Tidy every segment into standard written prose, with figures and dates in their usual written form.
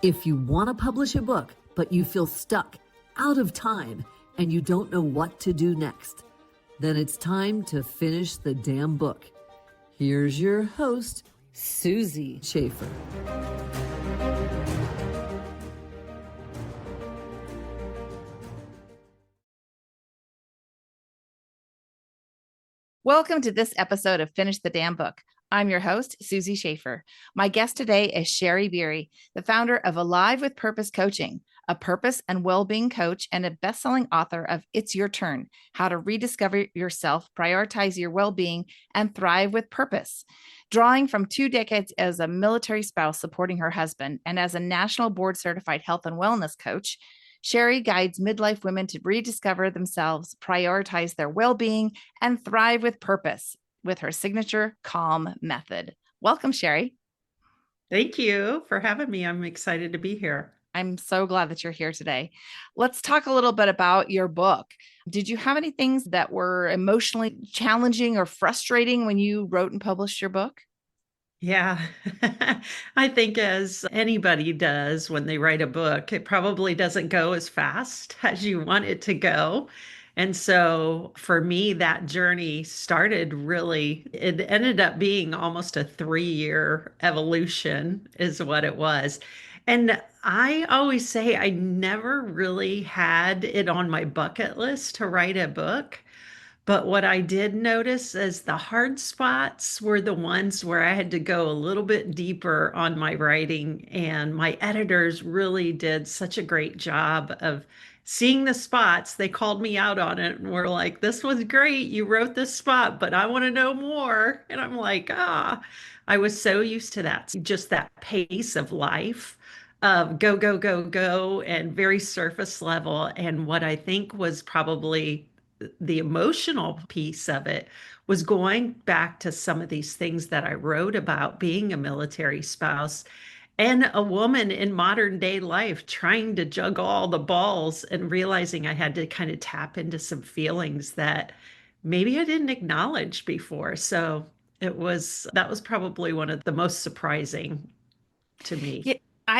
If you want to publish a book, but you feel stuck, out of time, and you don't know what to do next, then it's time to finish the damn book. Here's your host, Susie Schaefer. Welcome to this episode of Finish the Damn Book. I'm your host, Susie Schaefer. My guest today is Shari Biery, the founder of Alive with Purpose Coaching, a purpose and well-being coach and a best-selling author of It's Your Turn, How to Rediscover Yourself, Prioritize Your Well-Being, and Thrive with Purpose. Drawing from 2 decades as a military spouse supporting her husband and as a national board-certified health and wellness coach, Shari guides midlife women to rediscover themselves, prioritize their well-being, and thrive with purpose with her signature calm method. Welcome, Shari. Thank you for having me. I'm excited to be here. I'm so glad that you're here today. Let's talk a little bit about your book. Did you have any things that were emotionally challenging or frustrating when you wrote and published your book? Yeah, I think as anybody does when they write a book, it probably doesn't go as fast as you want it to go. And so for me, that journey started really, it ended up being almost a 3-year evolution, is what it was. And I always say I never really had it on my bucket list to write a book. But what I did notice is the hard spots were the ones where I had to go a little bit deeper on my writing. And my editors really did such a great job of seeing the spots. They called me out on it and were like, "This was great. You wrote this spot, but I want to know more." And I'm like, I was so used to that, just that pace of life of go, go, go, go, and very surface level. And what I think was probably the emotional piece of it was going back to some of these things that I wrote about being a military spouse and a woman in modern day life trying to juggle all the balls and realizing I had to kind of tap into some feelings that maybe I didn't acknowledge before. So that was probably one of the most surprising to me.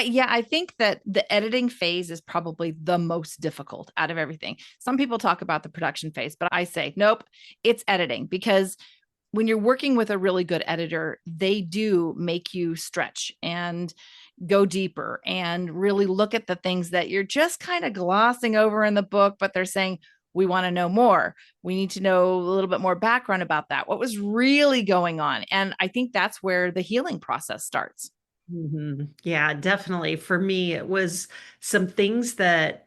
Yeah, I think that the editing phase is probably the most difficult out of everything. Some people talk about the production phase, but I say, nope, it's editing, because when you're working with a really good editor, they do make you stretch and go deeper and really look at the things that you're just kind of glossing over in the book, but they're saying, we want to know more. We need to know a little bit more background about that. What was really going on? And I think that's where the healing process starts. Yeah, definitely. For me, it was some things that,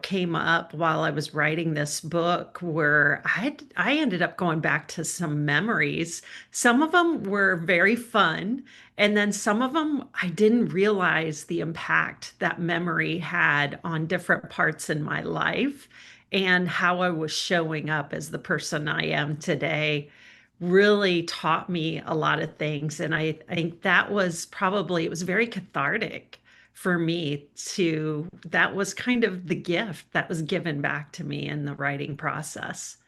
came up while I was writing this book where I ended up going back to some memories. Some of them were very fun, and then some of them I didn't realize the impact that memory had on different parts in my life and how I was showing up as the person I am today really taught me a lot of things. And I think that was probably, it was very cathartic for me that was kind of the gift that was given back to me in the writing process.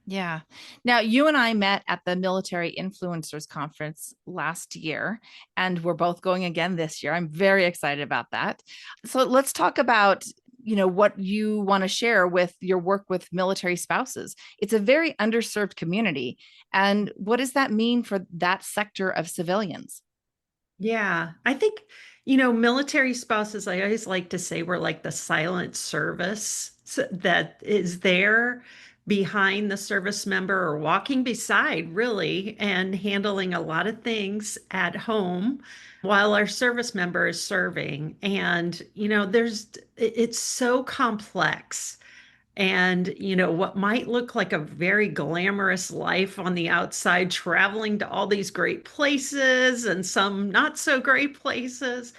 Yeah. Now, you and I met at the Military Influencers Conference last year, and we're both going again this year. I'm very excited about that. So let's talk about, what you want to share with your work with military spouses. It's a very underserved community. And what does that mean for that sector of civilians? Yeah, I think, military spouses, I always like to say we're like the silent service that is there behind the service member or walking beside, really, and handling a lot of things at home while our service member is serving. And, it's so complex. And, what might look like a very glamorous life on the outside, traveling to all these great places and some not so great places,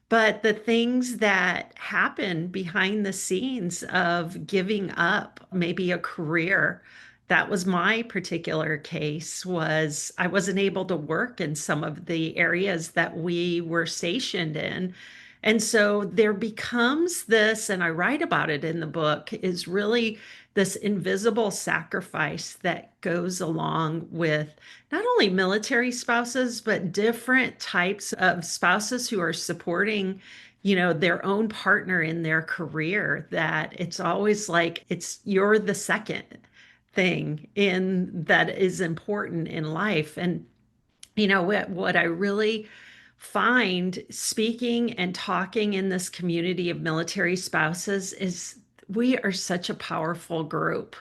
but the things that happen behind the scenes of giving up maybe a career. That was my particular case. Was I wasn't able to work in some of the areas that we were stationed in. And so there becomes this, and I write about it in the book, is really this invisible sacrifice that goes along with not only military spouses, but different types of spouses who are supporting their own partner in their career, that it's always like you're the second thing in that is important in life. And what I really find speaking and talking in this community of military spouses is we are such a powerful group.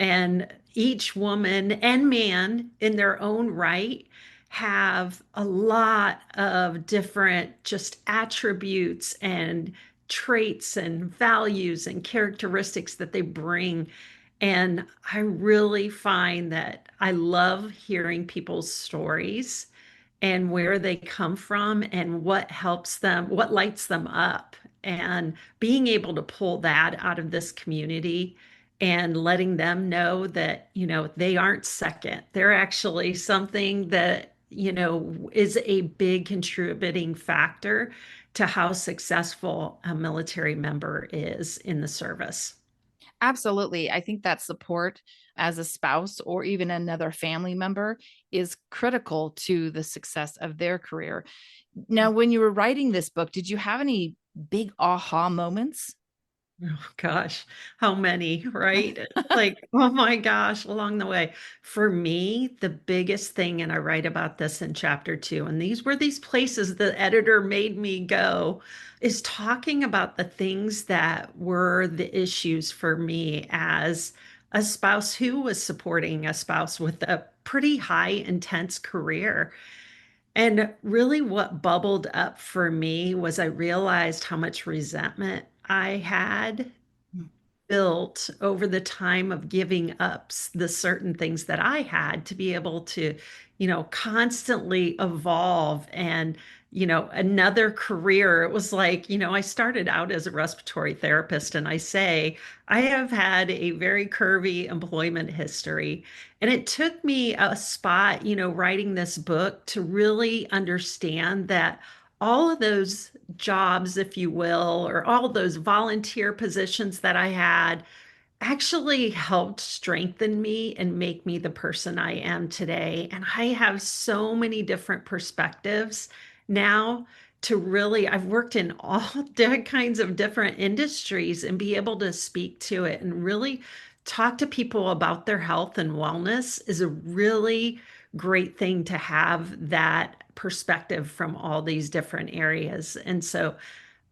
And each woman and man in their own right have a lot of different just attributes and traits and values and characteristics that they bring. And I really find that I love hearing people's stories and where they come from and what helps them, what lights them up, and being able to pull that out of this community and letting them know that, they aren't second. They're actually something that, is a big contributing factor to how successful a military member is in the service. Absolutely. I think that support as a spouse or even another family member is critical to the success of their career. Now, when you were writing this book, did you have any big aha moments? Oh gosh, how many, right? Like, oh my gosh, along the way. For me, the biggest thing, and I write about this in chapter 2, and these were these places the editor made me go, is talking about the things that were the issues for me as a spouse who was supporting a spouse with a pretty high intense career. And really, what bubbled up for me was I realized how much resentment I had built over the time of giving up the certain things that I had to be able to, constantly evolve and, another career. It was like, I started out as a respiratory therapist, and I say I have had a very curvy employment history. And it took me a spot, writing this book to really understand that all of those jobs, if you will, or all those volunteer positions that I had actually helped strengthen me and make me the person I am today. And I have so many different perspectives now to really, I've worked in all kinds of different industries and be able to speak to it and really talk to people about their health and wellness is a really great thing to have that perspective from all these different areas. And so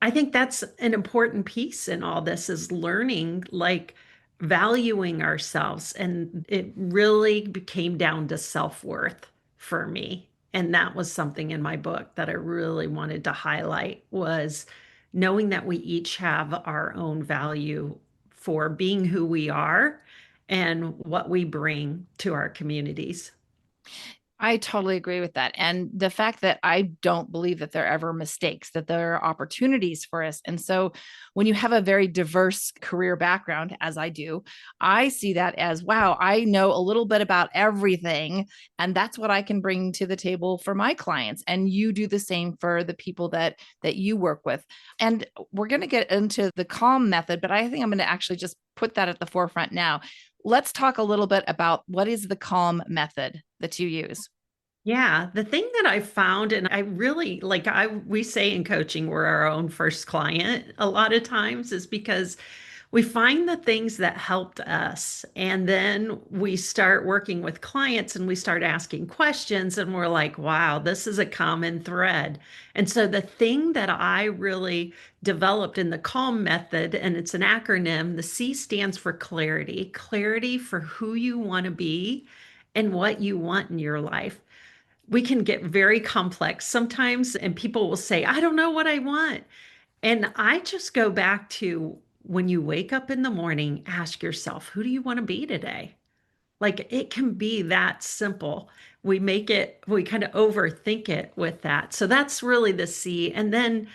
I think that's an important piece in all this is learning, like valuing ourselves. And it really came down to self-worth for me. And that was something in my book that I really wanted to highlight was knowing that we each have our own value for being who we are and what we bring to our communities. I totally agree with that. And the fact that I don't believe that there are ever mistakes, that there are opportunities for us. And so when you have a very diverse career background, as I do, I see that as, wow, I know a little bit about everything. And that's what I can bring to the table for my clients. And you do the same for the people that you work with. And we're going to get into the calm method, but I think I'm going to actually just put that at the forefront now. Let's talk a little bit about what is the calm method that you use. Yeah, the thing that I found, and I really like, we say in coaching, we're our own first client a lot of times, is because we find the things that helped us. And then we start working with clients and we start asking questions, and we're like, wow, this is a common thread. And so the thing that I really developed in the CALM method, and it's an acronym, the C stands for clarity, clarity for who you want to be and what you want in your life. We can get very complex sometimes, and people will say, I don't know what I want. And I just go back to when you wake up in the morning, ask yourself, who do you want to be today? Like it can be that simple. We kind of overthink it with that. So that's really the C. And then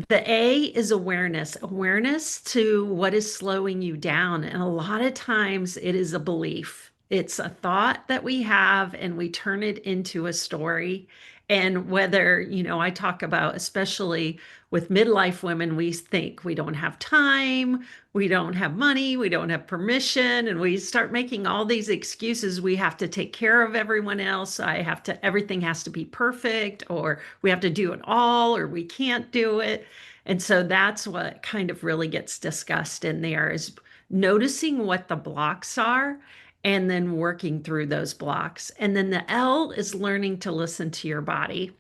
the A is awareness, awareness to what is slowing you down. And a lot of times it is a belief. It's a thought that we have and we turn it into a story. And whether, I talk about, especially with midlife women, we think we don't have time, we don't have money, we don't have permission, and we start making all these excuses. We have to take care of everyone else. Everything has to be perfect, or we have to do it all, or we can't do it. And so that's what kind of really gets discussed in there is noticing what the blocks are and then working through those blocks. And then the L is learning to listen to your body.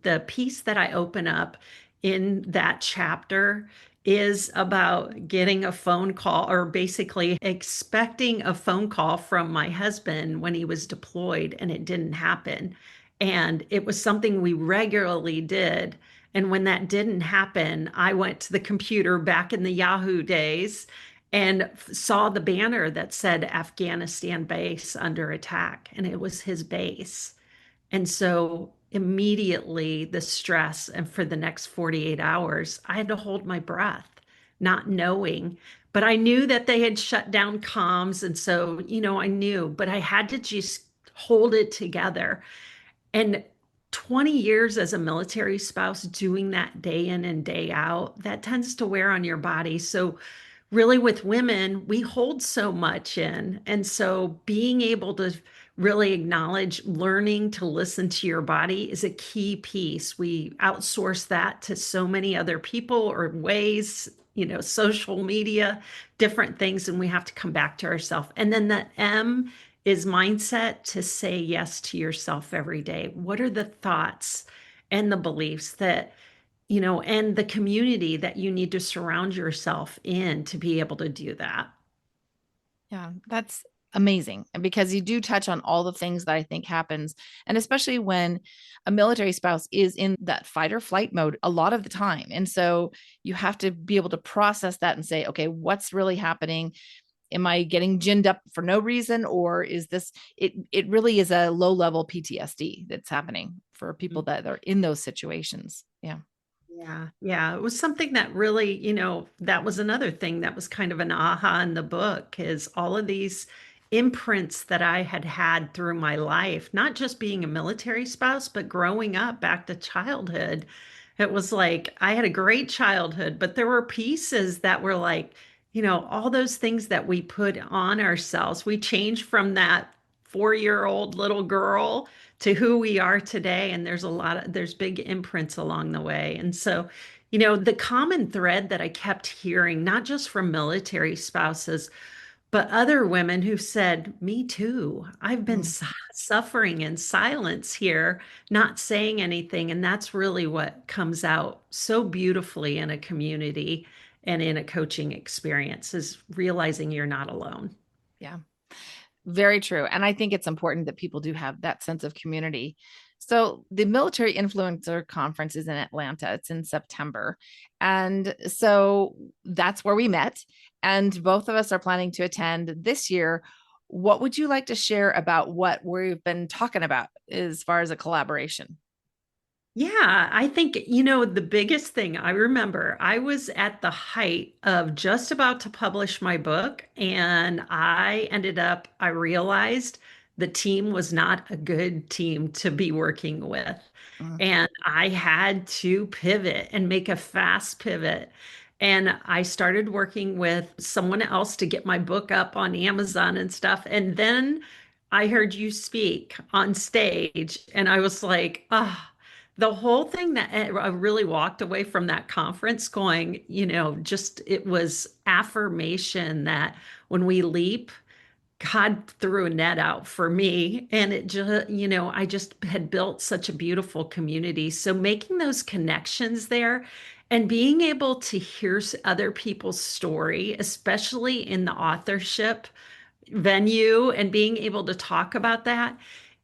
The piece that I open up in that chapter is about getting a phone call or basically expecting a phone call from my husband when he was deployed and it didn't happen. And it was something we regularly did. And when that didn't happen, I went to the computer back in the Yahoo days and saw the banner that said Afghanistan base under attack. And it was his base. And so immediately the stress, and for the next 48 hours, I had to hold my breath, not knowing. But I knew that they had shut down comms. And so, I knew, but I had to just hold it together. And 20 years as a military spouse doing that day in and day out, that tends to wear on your body. So, really, with women, we hold so much in. And so, being able to really acknowledge learning to listen to your body is a key piece. We outsource that to so many other people or ways, social media, different things, and we have to come back to ourselves. And then the M is mindset to say yes to yourself every day. What are the thoughts and the beliefs and the community that you need to surround yourself in to be able to do that? Yeah, that's amazing. And because you do touch on all the things that I think happens, and especially when a military spouse is in that fight or flight mode a lot of the time. And so you have to be able to process that and say, okay, what's really happening? Am I getting ginned up for no reason? Or is this, it really is a low level PTSD that's happening for people that are in those situations. Yeah. Yeah, yeah. It was something that really, that was another thing that was kind of an aha in the book is all of these imprints that I had had through my life, not just being a military spouse, but growing up back to childhood. It was like I had a great childhood, but there were pieces that were like, all those things that we put on ourselves. We changed from that 4-year-old little girl to who we are today. And there's big imprints along the way. And so, the common thread that I kept hearing, not just from military spouses, but other women who said, me too. I've been Mm. suffering in silence here, not saying anything. And that's really what comes out so beautifully in a community and in a coaching experience is realizing you're not alone. Yeah. Very true. And I think it's important that people do have that sense of community. So the Military Influencer Conference is in Atlanta. It's in September. And so that's where we met. And both of us are planning to attend this year. What would you like to share about what we've been talking about as far as a collaboration? Yeah, I think, the biggest thing I remember, I was at the height of just about to publish my book, and I realized the team was not a good team to be working with. Mm. And I had to pivot and make a fast pivot. And I started working with someone else to get my book up on Amazon and stuff. And then I heard you speak on stage, and I was like, ah. The whole thing that I really walked away from that conference going, just it was affirmation that when we leap, God threw a net out for me. And it just, I just had built such a beautiful community. So making those connections there and being able to hear other people's story, especially in the authorship venue and being able to talk about that.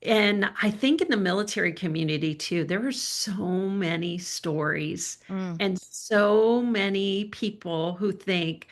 And I think in the military community too, there are so many stories Mm. and so many people who think,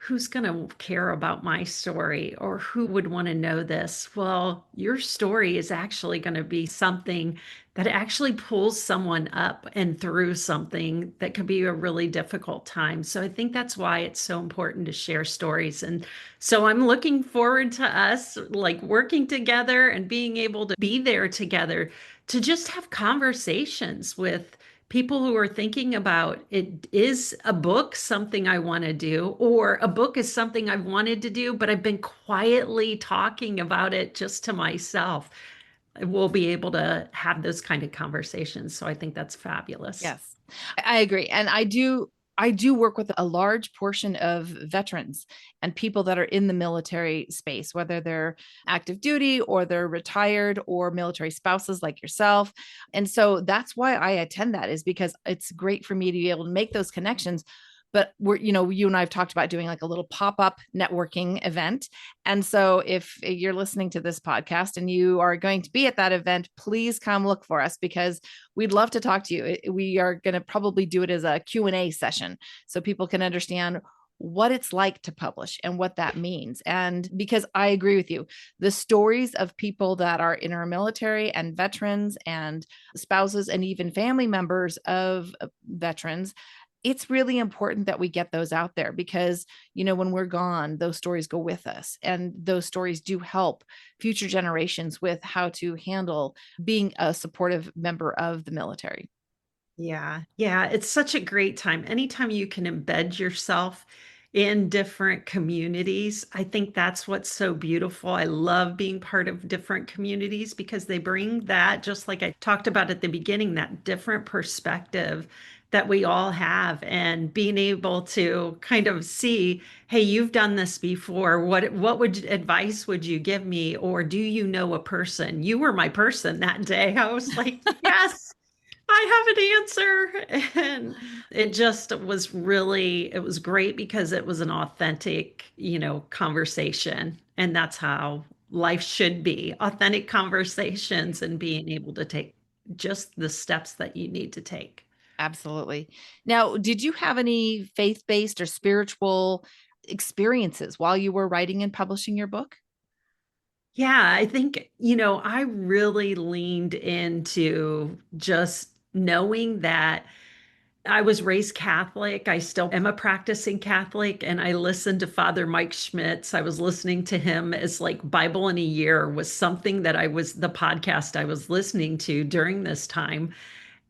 who's going to care about my story or who would want to know this? Well, your story is actually going to be something that actually pulls someone up and through something that could be a really difficult time. So I think that's why it's so important to share stories. And so I'm looking forward to us like working together and being able to be there together to just have conversations with people who are thinking about it. Is a book something I want to do, or a book is something I've wanted to do, but I've been quietly talking about it just to myself. we'll be able to have those kind of conversations. So I think that's fabulous. Yes, I agree. And I do work with a large portion of veterans and people that are in the military space, whether they're active duty or they're retired or military spouses like yourself. And so that's why I attend that, is because it's great for me to be able to make those connections. But you and I have talked about doing like a little pop-up networking event. And so if you're listening to this podcast and you are going to be at that event, please come look for us, because we'd love to talk to you. We are going to probably do it as a Q&A session so people can understand what it's like to publish and what that means. And because I agree with you, the stories of people that are in our military and veterans and spouses and even family members of veterans, it's really important that we get those out there, because when we're gone, those stories go with us, and those stories do help future generations with how to handle being a supportive member of the military. Yeah. Yeah. It's such a great time. Anytime you can embed yourself in different communities, I think that's what's so beautiful. I love being part of different communities because they bring that, just like I talked about at the beginning, that different perspective that we all have, and being able to kind of see, hey, you've done this before. What advice would you give me? Or do you know a person? You were my person that day. I was like, yes. I have an answer. And it just was really, it was great because it was an authentic, conversation. And that's how life should be, authentic conversations and being able to take just the steps that you need to take. Absolutely. Now, did you have any faith-based or spiritual experiences while you were writing and publishing your book? Yeah, I think, I really leaned into just knowing that I was raised Catholic. I still am a practicing Catholic, and I listened to Father Mike Schmitz. I was listening to him as like Bible in a Year was something that the podcast I was listening to during this time.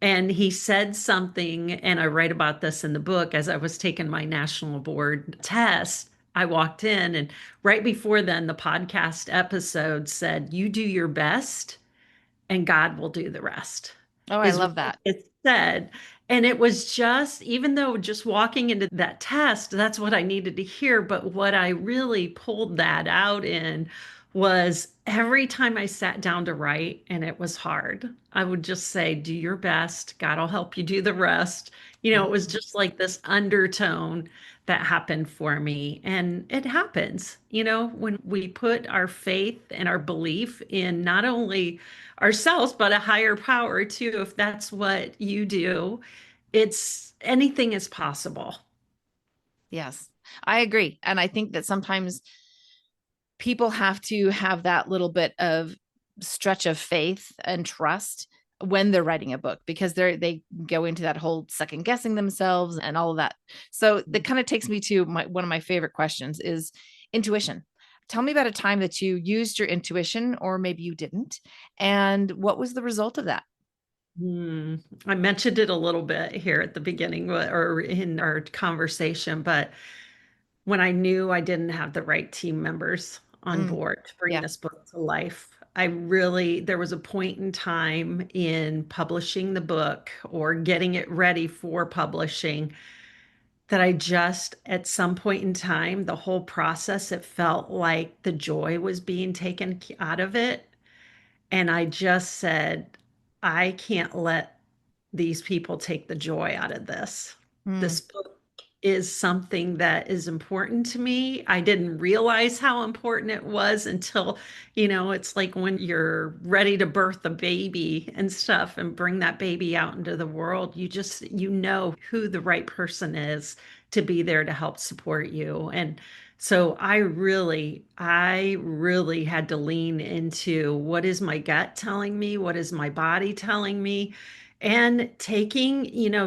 And he said something, and I write about this in the book. As I was taking my national board test, I walked in, and right before then, the podcast episode said, "You do your best and God will do the rest," Oh, I is what love that. it said. And it was just, even though just walking into that test, that's what I needed to hear. But what I really pulled that out in was every time I sat down to write and it was hard, I would just say, do your best. God will help you do the rest. It was just like this undertone that happened for me. And it happens, when we put our faith and our belief in not only ourselves, but a higher power too. If that's what you do, it's anything is possible. Yes, I agree. And I think that sometimes people have to have that little bit of stretch of faith and trust when they're writing a book, because they go into that whole second guessing themselves and all of that. So that kind of takes me to one of my favorite questions is intuition. Tell me about a time that you used your intuition, or maybe you didn't, and what was the result of that? Hmm. I mentioned it a little bit here at the beginning or in our conversation, but when I knew I didn't have the right team members on Mm, board to bring yeah. this book to life, there was a point in time in publishing the book or getting it ready for publishing that I just, at some point in time, the whole process, it felt like the joy was being taken out of it. And I just said, I can't let these people take the joy out of this. Mm, This book is something that is important to me. I didn't realize how important it was until, it's like when you're ready to birth a baby and stuff and bring that baby out into the world, you know who the right person is to be there to help support you. And so I really had to lean into what is my gut telling me? What is my body telling me? And taking,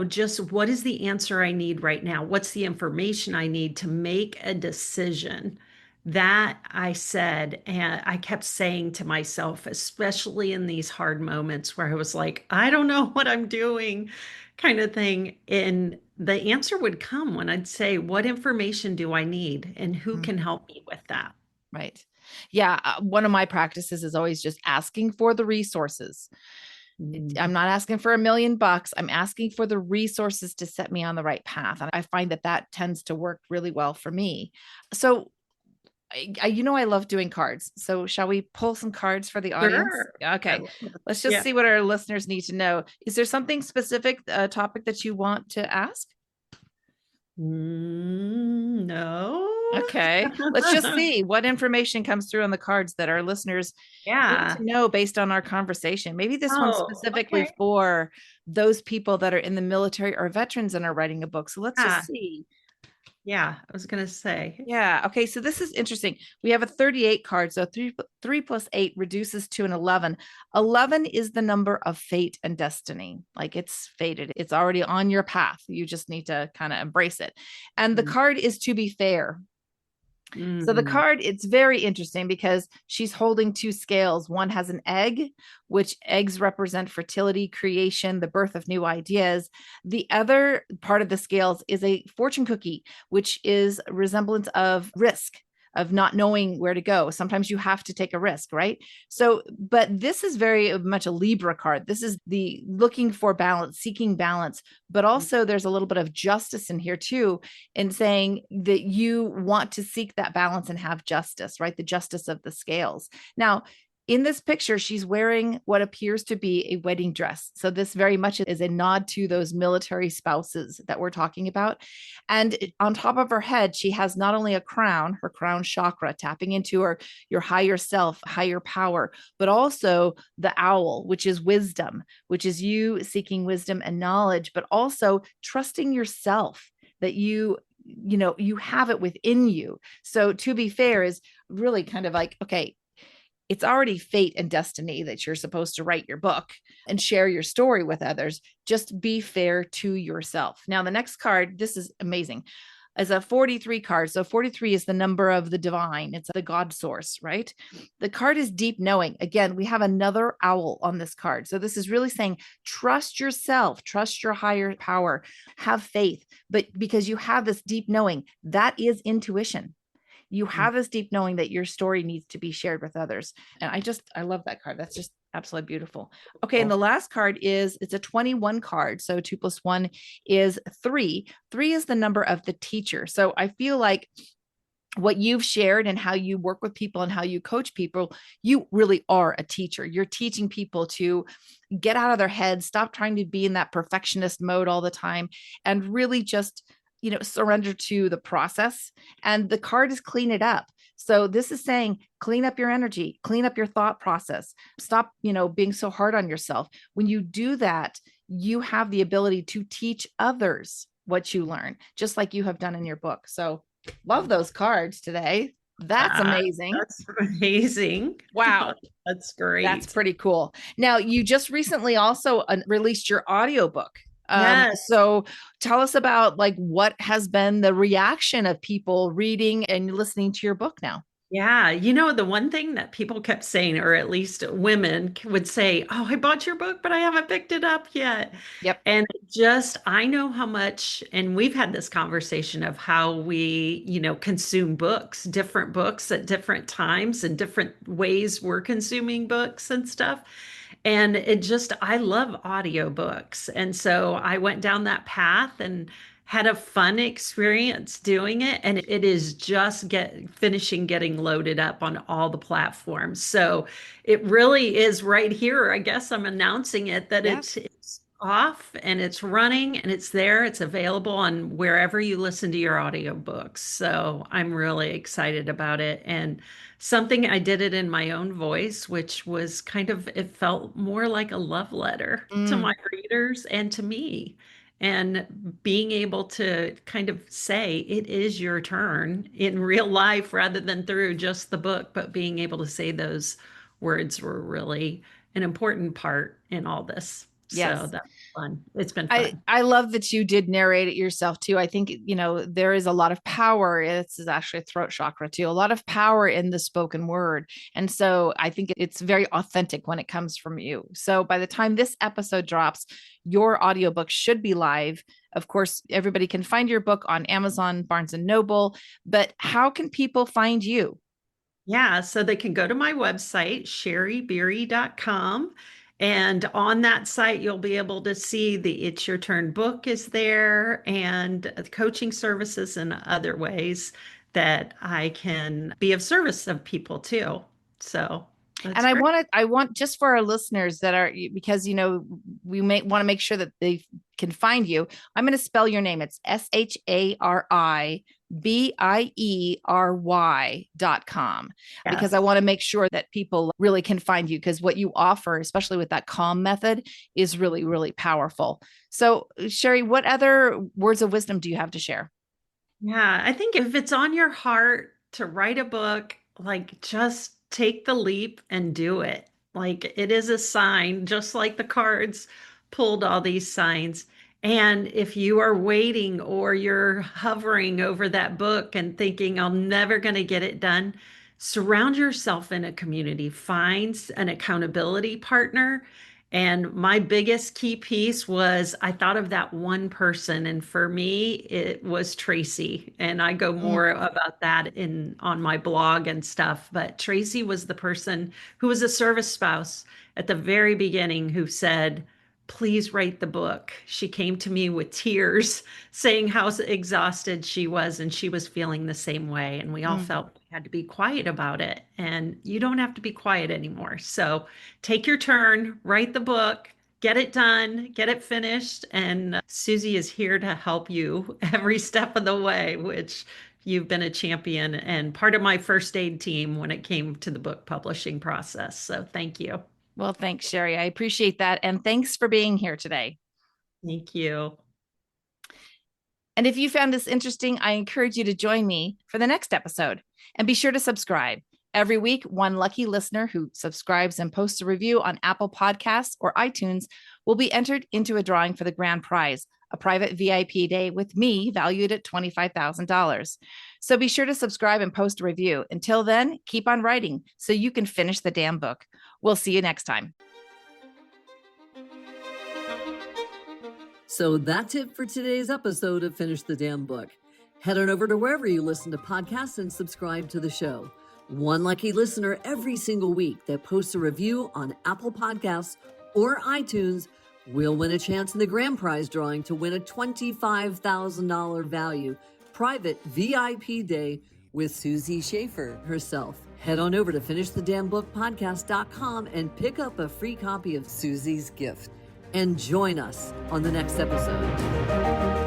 just what is the answer I need right now? What's the information I need to make a decision? That I said, and I kept saying to myself, especially in these hard moments where I was like, I don't know what I'm doing, kind of thing. And the answer would come when I'd say, what information do I need and who mm, can help me with that? right. Yeah. One of my practices is always just asking for the resources. I'm not asking for $1,000,000. I'm asking for the resources to set me on the right path. And I find that that tends to work really well for me. So, I love doing cards. So shall we pull some cards for the audience? Sure. I Okay. love it. Let's just Yeah. see what our listeners need to know. Is there something specific, topic that you want to ask? No. Okay. Let's just see what information comes through on the cards that our listeners need Yeah. to know based on our conversation. Maybe this one's Oh, specifically okay. for those people that are in the military or veterans and are writing a book. So let's Yeah. just see. Yeah. I was gonna say. Yeah. Okay. So this is interesting. We have a 38 card. So three plus eight reduces to an 11. 11 is the number of fate and destiny. Like it's fated. It's already on your path. You just need to kind of embrace it. And the card is to be fair. So the Mhm. card, it's very interesting because she's holding two scales. One has an egg, which eggs represent fertility, creation, the birth of new ideas. The other part of the scales is a fortune cookie, which is a resemblance of risk, of not knowing where to go. Sometimes you have to take a risk, right? So, but this is very much a Libra card. This is the looking for balance, seeking balance, but also there's a little bit of justice in here too, in saying that you want to seek that balance and have justice, right? The justice of the scales. Now, in this picture, she's wearing what appears to be a wedding dress. So, this very much is a nod to those military spouses that we're talking about. And on top of her head, she has not only a crown, her crown chakra, tapping into your higher self, higher power, but also the owl, which is wisdom, which is you seeking wisdom and knowledge, but also trusting yourself that you have it within you. So to be fair is really kind of like, okay, it's already fate and destiny that you're supposed to write your book and share your story with others. Just be fair to yourself. Now, the next card, this is amazing, is a 43 card. So 43 is the number of the divine. It's the God source, right? The card is deep knowing. Again, we have another owl on this card. So this is really saying, trust yourself, trust your higher power, have faith, but because you have this deep knowing, that is intuition. You have this deep knowing that your story needs to be shared with others. And I love that card. That's just absolutely beautiful. Okay. And the last card it's a 21 card. So 2 plus 1 is 3. 3 is the number of the teacher. So I feel like what you've shared and how you work with people and how you coach people, you really are a teacher. You're teaching people to get out of their heads, stop trying to be in that perfectionist mode all the time, and really just surrender to the process. And the card is clean it up. So this is saying, clean up your energy, clean up your thought process, stop, being so hard on yourself. When you do that, you have the ability to teach others what you learn, just like you have done in your book. So love those cards today. That's amazing. That's amazing. Wow. That's That's great. pretty cool. Now, you just recently also released your audiobook. Yes. So tell us about like what has been the reaction of people reading and listening to your book now. Yeah, the one thing that people kept saying, or at least women would say, "Oh, I bought your book, but I haven't picked it up yet." Yep. And I know how much, and we've had this conversation of how we, consume books, different books at different times and different ways we're consuming books and stuff. And I love audiobooks. And so I went down that path and had a fun experience doing it, and it is just finishing getting loaded up on all the platforms. So it really is right here. I guess I'm announcing it that Yeah. it's off and it's running and it's there. It's available on wherever you listen to your audiobooks. So I'm really excited about it. And something I did it in my own voice, which was it felt more like a love letter to Mm, my readers and to me. And being able to kind of say it is your turn in real life rather than through just the book, but being able to say those words were really an important part in all this. So yes. that's fun. It's been I, fun. I love that you did narrate it yourself too. I think, there is a lot of power. This is actually a throat chakra too, a lot of power in the spoken word. And so I think it's very authentic when it comes from you. So by the time this episode drops, your audiobook should be live. Of course, everybody can find your book on Amazon, Barnes and Noble, but how can people find you? Yeah, so they can go to my website, sharibiery.com. And on that site, you'll be able to see the It's Your Turn book is there and coaching services and other ways that I can be of service of people too. So And that's I great. want to, I want just for our listeners that are, because, we may want to make sure that they can find you. I'm going to spell your name. It's SHARIBIERY.com, because I Yes. want to make sure that people really can find you, because what you offer, especially with that calm method, is really, really powerful. So, Shari, what other words of wisdom do you have to share? Yeah, I think if it's on your heart to write a book, like just take the leap and do it. Like it is a sign, just like the cards pulled all these signs. And if you are waiting or you're hovering over that book and thinking, I'm never going to get it done, surround yourself in a community, find an accountability partner. And my biggest key piece was I thought of that one person, and for me, it was Tracy. And I go more about that in on my blog and stuff. But Tracy was the person who was a service spouse at the very beginning who said, please write the book. She came to me with tears saying how exhausted she was, and she was feeling the same way. And we all Mm. felt we had to be quiet about it. And you don't have to be quiet anymore. So take your turn, write the book, get it done, get it finished. And Susie is here to help you every step of the way, which you've been a champion and part of my first aid team when it came to the book publishing process. So thank you. Well, thanks, Shari. I appreciate that. And thanks for being here today. Thank you. And if you found this interesting, I encourage you to join me for the next episode, and be sure to subscribe. Every week, one lucky listener who subscribes and posts a review on Apple Podcasts or iTunes will be entered into a drawing for the grand prize, a private VIP day with me valued at $25,000. So be sure to subscribe and post a review. Until then, keep on writing so you can finish the damn book. We'll see you next time. So that's it for today's episode of Finish the Damn Book. Head on over to wherever you listen to podcasts and subscribe to the show. One lucky listener every single week that posts a review on Apple Podcasts or iTunes will win a chance in the grand prize drawing to win a $25,000 value private VIP day with Susie Schaefer herself. Head on over to finishthedamnbookpodcast.com and pick up a free copy of Susie's gift. And join us on the next episode.